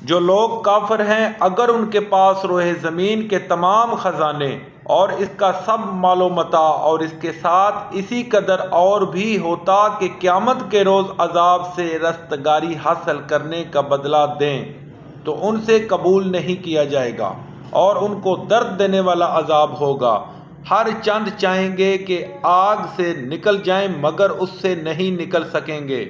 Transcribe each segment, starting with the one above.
جو لوگ کافر ہیں، اگر ان کے پاس روح زمین کے تمام خزانے اور اس کا سب مال و متاع اور اس کے ساتھ اسی قدر اور بھی ہوتا کہ قیامت کے روز عذاب سے رستگاری حاصل کرنے کا بدلہ دیں تو ان سے قبول نہیں کیا جائے گا اور ان کو درد دینے والا عذاب ہوگا۔ ہر چند چاہیں گے کہ آگ سے نکل جائیں مگر اس سے نہیں نکل سکیں گے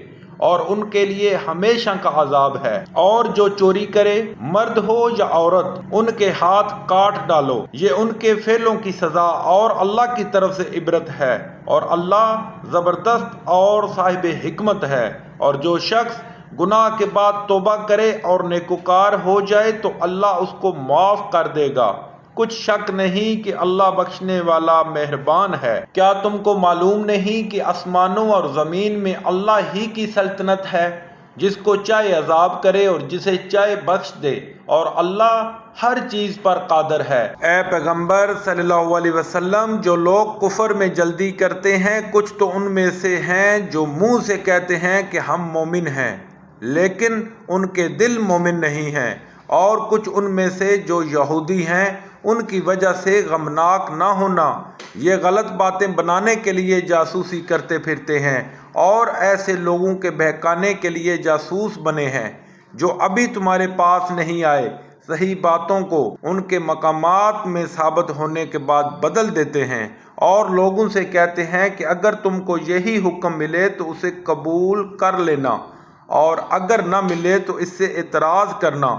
اور ان کے لیے ہمیشہ کا عذاب ہے۔ اور جو چوری کرے، مرد ہو یا عورت، ان کے ہاتھ کاٹ ڈالو، یہ ان کے فعلوں کی سزا اور اللہ کی طرف سے عبرت ہے، اور اللہ زبردست اور صاحب حکمت ہے۔ اور جو شخص گناہ کے بعد توبہ کرے اور نیکوکار ہو جائے تو اللہ اس کو معاف کر دے گا۔ کچھ شک نہیں کہ اللہ بخشنے والا مہربان ہے۔ کیا تم کو معلوم نہیں کہ آسمانوں اور زمین میں اللہ ہی کی سلطنت ہے، جس کو چاہے عذاب کرے اور جسے چاہے بخش دے، اور اللہ ہر چیز پر قادر ہے۔ اے پیغمبر صلی اللہ علیہ وسلم، جو لوگ کفر میں جلدی کرتے ہیں، کچھ تو ان میں سے ہیں جو منہ سے کہتے ہیں کہ ہم مومن ہیں لیکن ان کے دل مومن نہیں ہیں، اور کچھ ان میں سے جو یہودی ہیں، ان کی وجہ سے غمناک نہ ہونا، یہ غلط باتیں بنانے کے لیے جاسوسی کرتے پھرتے ہیں اور ایسے لوگوں کے بہکانے کے لیے جاسوس بنے ہیں جو ابھی تمہارے پاس نہیں آئے، صحیح باتوں کو ان کے مقامات میں ثابت ہونے کے بعد بدل دیتے ہیں، اور لوگوں سے کہتے ہیں کہ اگر تم کو یہی حکم ملے تو اسے قبول کر لینا، اور اگر نہ ملے تو اس سے اعتراض کرنا،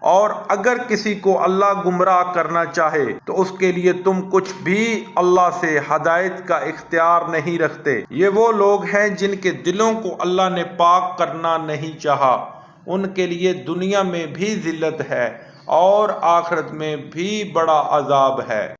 اور اگر کسی کو اللہ گمراہ کرنا چاہے تو اس کے لیے تم کچھ بھی اللہ سے ہدایت کا اختیار نہیں رکھتے۔ یہ وہ لوگ ہیں جن کے دلوں کو اللہ نے پاک کرنا نہیں چاہا، ان کے لیے دنیا میں بھی ذلت ہے اور آخرت میں بھی بڑا عذاب ہے۔